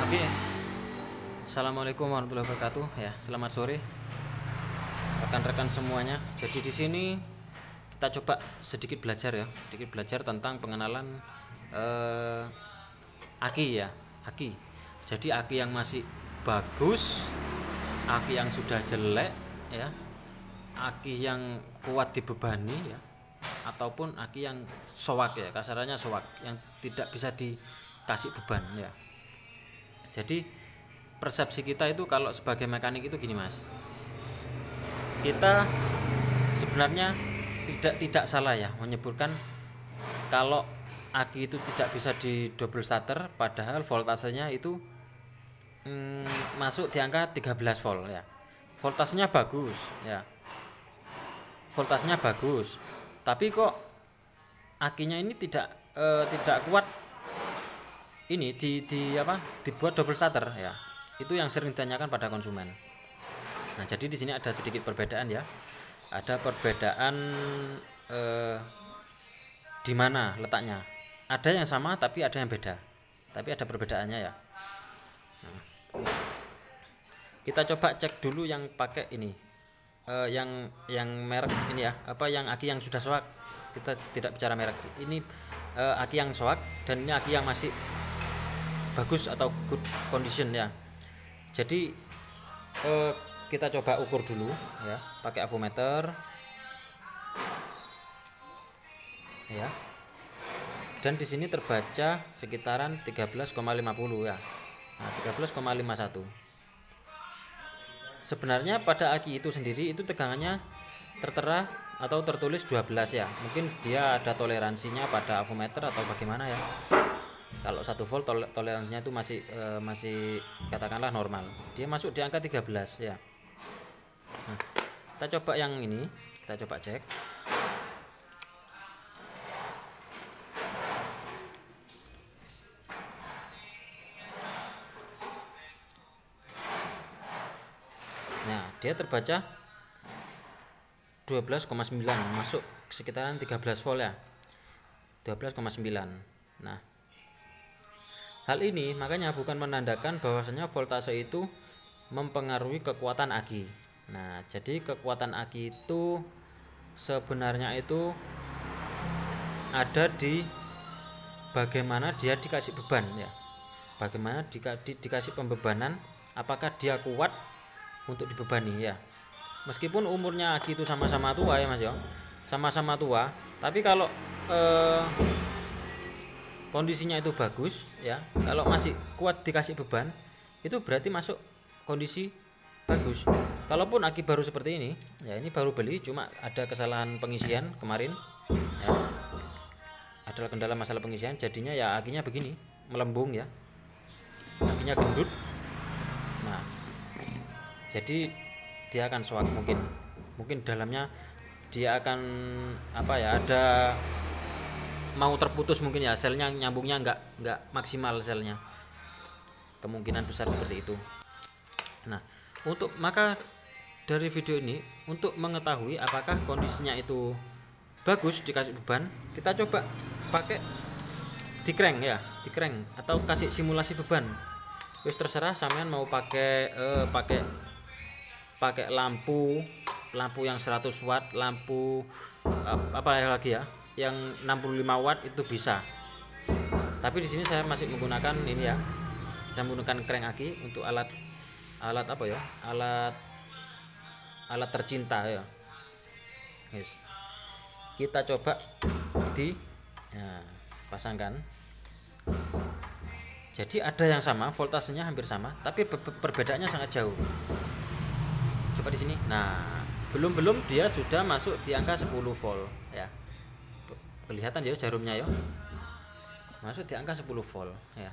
Oke, assalamualaikum warahmatullahi wabarakatuh. Ya, selamat sore rekan-rekan semuanya. Jadi di sini kita coba sedikit belajar tentang pengenalan aki ya, aki. Jadi aki yang masih bagus, aki yang sudah jelek, ya, aki yang kuat dibebani, ya, ataupun aki yang soak ya, kasarannya soak, yang tidak bisa dikasih beban ya. Jadi persepsi kita itu kalau sebagai mekanik itu gini mas, kita sebenarnya tidak salah ya menyebutkan kalau aki itu tidak bisa di double starter, padahal voltasenya itu masuk di angka 13 volt ya. Voltasenya bagus ya, voltasenya bagus, tapi kok akinya ini tidak kuat ini dibuat double starter ya. Itu yang sering ditanyakan pada konsumen. Nah, jadi di sini ada sedikit perbedaan ya. Ada perbedaan di mana letaknya. Ada yang sama tapi ada yang beda. Tapi ada perbedaannya ya. Nah, kita coba cek dulu yang pakai ini. Yang merek ini ya, yang aki yang sudah soak. Kita tidak bicara merek. Ini aki yang soak dan ini aki yang masih bagus atau good condition ya. Jadi kita coba ukur dulu ya, pakai avometer ya. Dan di sini terbaca sekitaran 13,50 ya. Nah, 13,51. Sebenarnya pada aki itu sendiri itu tegangannya tertera atau tertulis 12 ya. Mungkin dia ada toleransinya pada avometer atau bagaimana ya. Kalau 1 volt toleransinya itu masih katakanlah normal. Dia masuk di angka 13 ya. Nah, kita coba yang ini, kita coba cek. Nah, dia terbaca 12,9, masuk sekitaran 13 volt ya. 12,9. Nah, hal ini makanya bukan menandakan bahwasanya voltase itu mempengaruhi kekuatan aki. Nah, jadi kekuatan aki itu sebenarnya itu ada di bagaimana dia dikasih beban ya. Bagaimana dikasih pembebanan, apakah dia kuat untuk dibebani ya. Meskipun umurnya aki itu sama-sama tua ya Mas ya. Sama-sama tua, tapi kalau kondisinya itu bagus ya, kalau masih kuat dikasih beban itu berarti masuk kondisi bagus. Kalaupun aki baru seperti ini ya, ini baru beli cuma ada kesalahan pengisian kemarin ya, adalah kendala masalah pengisian, jadinya ya akinya begini melembung ya, akinya gendut. Nah, jadi dia akan soak, mungkin dalamnya dia akan ada mau terputus mungkin ya, selnya nyambungnya nggak maksimal selnya, kemungkinan besar seperti itu. Nah, maka dari video ini untuk mengetahui apakah kondisinya itu bagus dikasih beban, kita coba pakai di crank atau kasih simulasi beban. Wis terserah sampean mau pakai lampu yang 100 watt, lampu lagi ya, yang 65 watt itu bisa. Tapi di sini saya masih menggunakan ini ya. Saya menggunakan crank aki untuk alat tercinta ya. Yes. Kita coba pasangkan. Jadi ada yang sama, voltasenya hampir sama, tapi perbedaannya sangat jauh. Coba di sini. Nah, belum dia sudah masuk di angka 10 volt ya. Kelihatan ya jarumnya ya, masuk di angka 10 volt ya,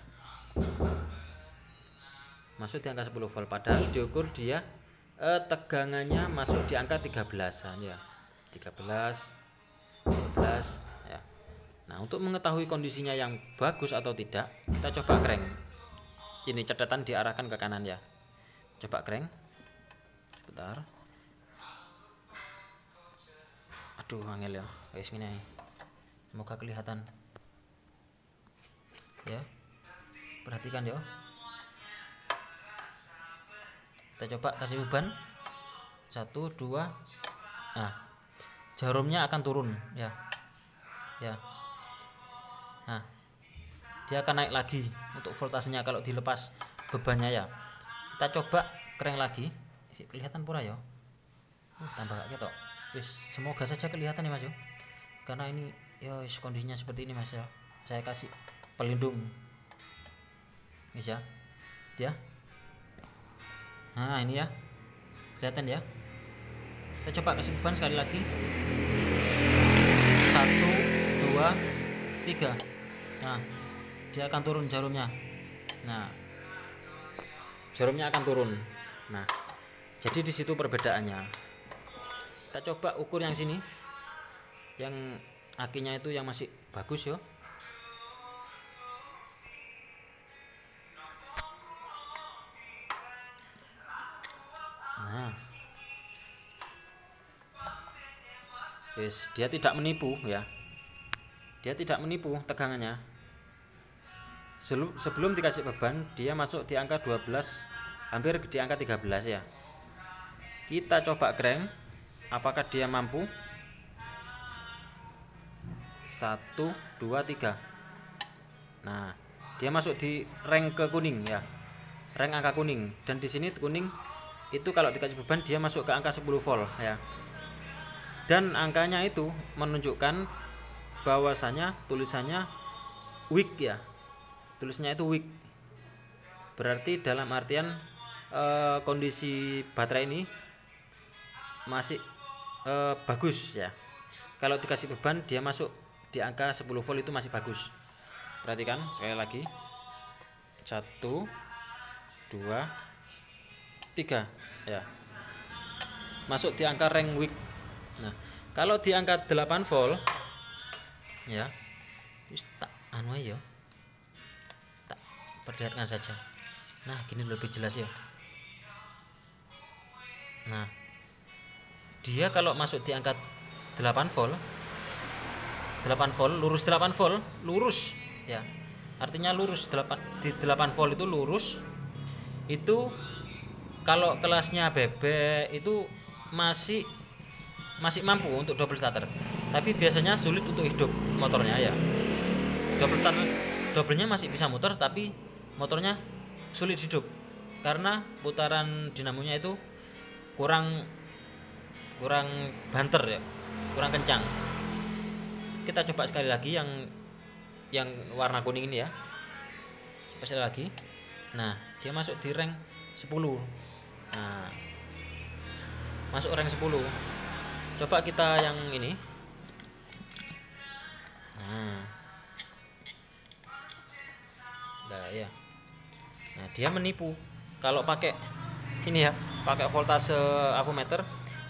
masuk di angka 10 volt, padahal diukur dia tegangannya masuk di angka 13-an ya, 13, 12 ya. Nah, untuk mengetahui kondisinya yang bagus atau tidak, kita coba crank. Ini catatan diarahkan ke kanan ya, coba crank sebentar. Aduh angel ya guys, gini aja. Semoga kelihatan ya, perhatikan ya. Kita coba kasih beban 1 2. Nah, jarumnya akan turun ya. Nah, dia akan naik lagi untuk voltasenya kalau dilepas bebannya ya. Kita coba crank lagi. Kelihatan pura ya. Tambah gak ketok. Wis, semoga saja kelihatan ya Mas yo. Karena ini ya kondisinya seperti ini Mas ya. Saya kasih pelindung. Wis ya. Dia. Nah, ini ya. Kelihatan ya. Kita coba kasih beban sekali lagi. 1 2 3. Nah, dia akan turun jarumnya. Nah, jarumnya akan turun. Nah, jadi di situ perbedaannya. Kita coba ukur yang sini, yang akinya itu yang masih bagus yo. Nah, yes, dia tidak menipu ya. Dia tidak menipu tegangannya. Sebelum dikasih beban dia masuk di angka 12, hampir di angka 13 ya. Kita coba crank, apakah dia mampu? 1 2 3. Nah, dia masuk di rank ke kuning ya, rank angka kuning. Dan di sini kuning itu kalau dikasih beban dia masuk ke angka 10 volt ya. Dan angkanya itu menunjukkan bahwasanya tulisannya weak ya. Tulisnya itu weak. Berarti dalam artian kondisi baterai ini masih bagus ya. Kalau dikasih beban dia masuk di angka 10 volt itu masih bagus. Perhatikan sekali lagi. 1 2 3 ya. Masuk di angka rank weak. Nah, kalau di angka 8 volt ya. Wis tak anu aja. Tak perlihatkan saja. Nah, gini lebih jelas ya. Nah, dia kalau masuk di angka 8 volt, lurus 8 volt, lurus ya. Artinya lurus 8 di 8 volt itu lurus. Itu kalau kelasnya bebek itu masih mampu untuk double starter. Tapi biasanya sulit untuk hidup motornya ya. Doublenya masih bisa muter tapi motornya sulit hidup karena putaran dinamonya itu kurang banter ya, kurang kencang. Kita coba sekali lagi yang warna kuning ini ya. Coba sekali lagi. Nah, dia masuk di rank 10. Nah, masuk rank 10. Coba kita yang ini. Nah ya. Nah, dia menipu. Kalau pakai ini ya, pakai voltase avometer,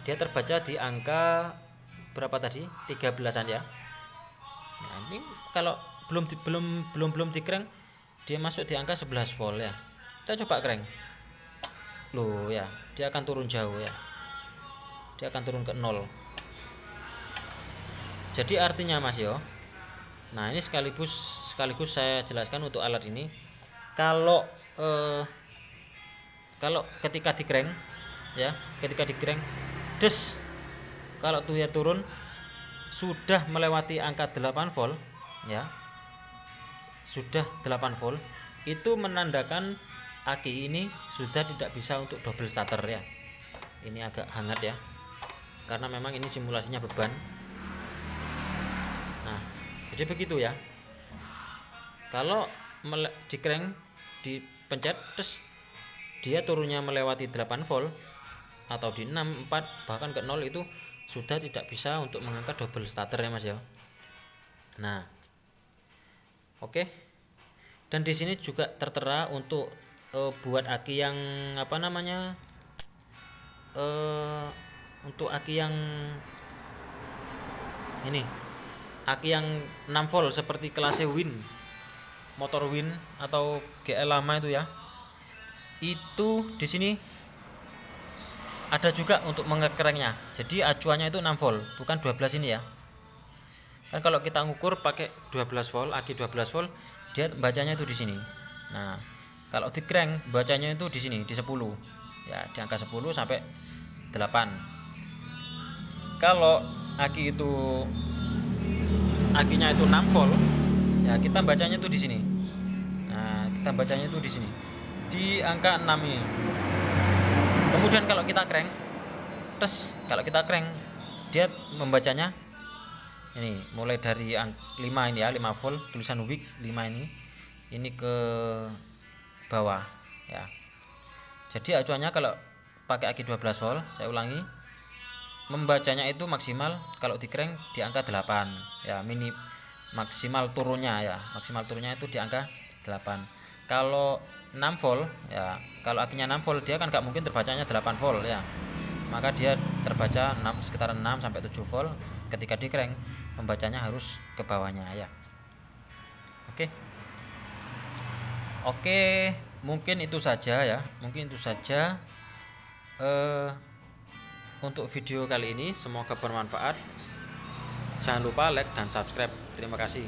dia terbaca di angka berapa tadi? 13-an ya. Nah, ini kalau belum di crank, dia masuk di angka 11 volt ya. Kita coba crank. Loh ya, dia akan turun jauh ya. Dia akan turun ke 0. Jadi artinya Mas yo. Nah, ini sekaligus saya jelaskan untuk alat ini. Kalau ketika di crank ya, des kalau tuh ya turun sudah melewati angka 8 volt ya. Sudah 8 volt itu menandakan aki ini sudah tidak bisa untuk double starter ya. Ini agak hangat ya. Karena memang ini simulasinya beban. Nah, jadi begitu ya. Kalau di crank dipencet terus dia turunnya melewati 8 volt atau di 6, 4 bahkan ke 0 itu sudah tidak bisa untuk mengangkat double starter ya Mas ya. Nah, oke. Dan di sini juga tertera untuk buat aki yang apa namanya? Untuk aki yang ini, aki yang 6 volt seperti kelasnya Win, motor Win atau GL lama itu ya. Itu di sini ada juga untuk mengekerengnya. Jadi acuannya itu 6 volt, bukan 12 ini ya. Kan kalau kita ngukur pakai 12 volt, aki 12 volt, dia bacanya itu di sini. Nah, kalau di crank bacanya itu di sini di 10. ya, di angka 10 sampai 8. Kalau akinya itu 6 volt, ya kita bacanya itu di sini. Nah, kita bacanya itu di sini, di angka 6 ini. Kemudian kalau kita crank, dia membacanya ini mulai dari 5 ini ya, 5 volt, tulisan week 5 ini ke bawah ya. Jadi acuannya kalau pakai aki 12 volt, saya ulangi, membacanya itu maksimal kalau di crank di angka 8 ya, maksimal turunnya itu di angka 8. Kalau 6 volt ya, kalau akinya 6 volt dia kan nggak mungkin terbacanya 8 volt ya, maka dia terbaca sekitar 6 sampai 7 volt. Ketika di crank membacanya harus ke bawahnya ya. Oke, mungkin itu saja ya, untuk video kali ini. Semoga bermanfaat. Jangan lupa like dan subscribe. Terima kasih.